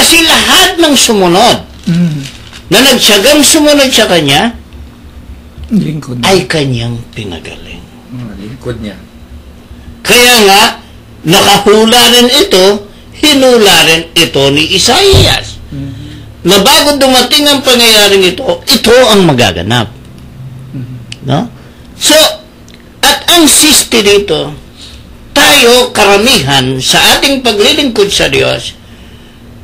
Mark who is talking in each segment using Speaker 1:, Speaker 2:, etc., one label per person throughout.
Speaker 1: Kasi lahat ng sumunod, na nagsagang sumunod sa kanya,
Speaker 2: Lingkod.
Speaker 1: ay kanyang pinagaling.
Speaker 2: Lingkod niya.
Speaker 1: Kaya nga, nakahula rin ito, hinula rin ito ni Isaias. Na bago dumating ang pangyayaring ito ang magaganap. No? So, at ang sisti dito, tayo, karamihan, sa ating paglilingkod sa Diyos,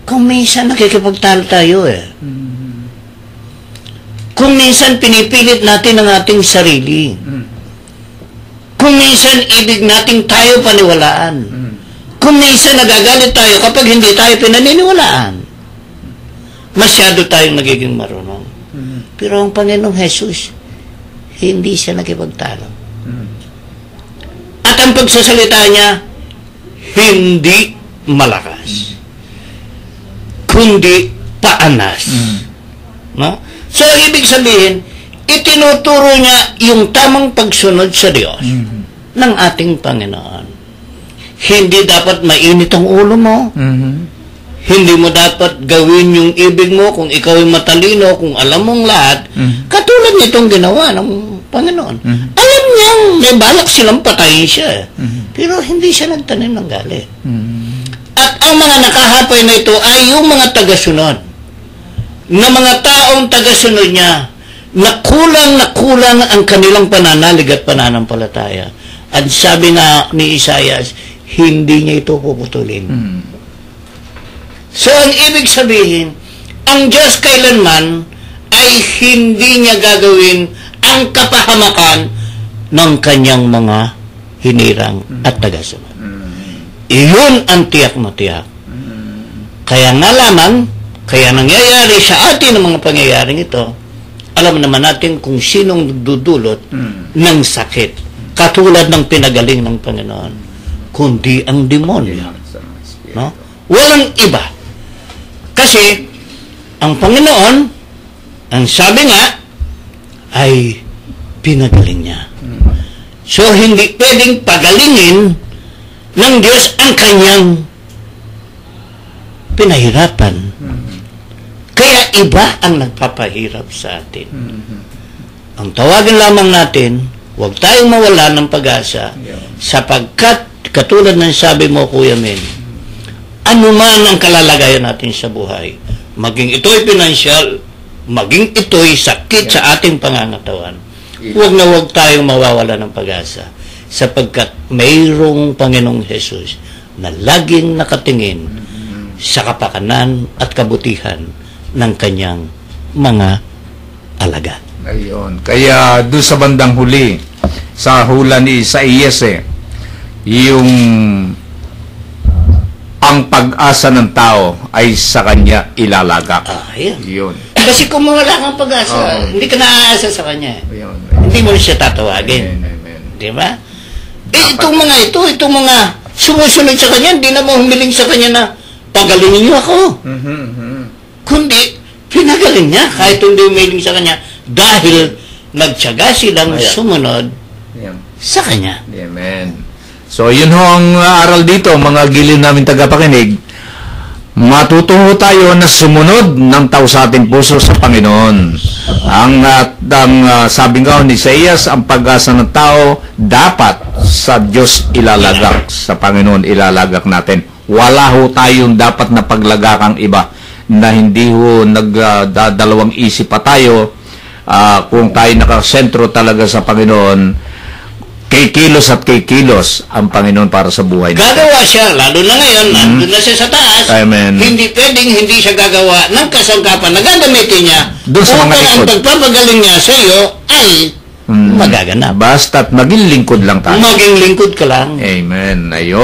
Speaker 1: kung minsan nakikipagtalo tayo Kung minsan pinipilit natin ang ating sarili. Kung minsan ibig nating tayo paniwalaan. Kung minsan nagagalit tayo kapag hindi tayo pinaniniwalaan. Masyado tayong nagiging marunong. Pero ang Panginoong Jesus, hindi siya nakipagtalo. At ang pagsasalita niya, hindi malakas. Kundi paanas. No? So, ibig sabihin, itinuturo niya yung tamang pagsunod sa Diyos ng ating Panginoon. Hindi dapat mainit ang ulo mo. Hindi mo dapat gawin yung ibig mo kung ikaw ay matalino, kung alam mong lahat. Katulad nitong ginawa ng Panginoon. Alam niyang may balak silang patayin siya. Pero hindi siya nagtanim ng galit. At ang mga nakahapay na ito ay yung mga tagasunod. Na mga taong tagasunod niya na kulang ang kanilang pananalig at pananampalataya. At sabi nga ni Isaias, hindi niya ito puputulin. So, ang ibig sabihin, ang Diyos kailanman ay hindi niya gagawin ang kapahamakan ng kanyang mga hinirang at tagasunod. Iyon ang tiyak na tiyak. Kaya nga lamang, kaya nangyayari sa atin ang mga pangyayaring ito, alam naman natin kung sinong dudulot ng sakit. Katulad ng pinagaling ng Panginoon. Kundi ang demonyo. No? Walang iba. Kasi, ang Panginoon, ang sabi nga, ay pinagaling niya. So, hindi pwedeng pagalingin ng Diyos ang kanyang pinahirapan. Kaya iba ang nagpapahirap sa atin. Ang tawagin lamang natin, huwag tayong mawala ng pag-asa sapagkat, katulad ng sabi mo, Kuya Men, anuman ang kalalagayan natin sa buhay, maging ito'y pinansyal, maging ito'y sakit sa ating pangangatawan, huwag na huwag tayong mawawala ng pag-asa sapagkat mayroong Panginoong Jesus na laging nakatingin sa kapakanan at kabutihan ng kanyang mga alagad.
Speaker 2: Ayun. Kaya doon sa bandang huli, sa hula ni Isaias yung ang pag-asa ng tao ay sa kanya ilalagak. Yun.
Speaker 1: Kasi kung wala kang pag-asa, hindi ka naaasa sa kanya. Hindi mo siya tatawagin. Di ba? Itong mga sumusunod sa kanya, hindi na mo humiling sa kanya na pagalingin niyo ako. Kundi, pinagaling niya kahit hindi humiling sa kanya dahil nagtiyaga silang sumunod sa kanya.
Speaker 2: Amen. So, yun ho ang aral dito, mga giliw namin tagapakinig. Matuto tayo na sumunod ng tao sa ating puso sa Panginoon. Ang sabi nga ni Isaias, ang pag-asa ng tao dapat sa Diyos ilalagak, sa Panginoon ilalagak natin. Wala ho tayong dapat na paglagakang iba na hindi ho nagdadalawang isip pa tayo kung tayo nakasentro talaga sa Panginoon. Kikilos at kikilos ang Panginoon para sa buhay natin.
Speaker 1: Gagawa siya, lalo na ngayon, nandun na siya sa taas.
Speaker 2: Amen.
Speaker 1: Hindi pwedeng hindi siya gagawa ng kasangkapan na gagamitin niya upang ang pagpapagaling niya sa iyo ay magaganap.
Speaker 2: Basta't maging lingkod lang tayo.
Speaker 1: Maging lingkod ka lang.
Speaker 2: Amen. Ayun.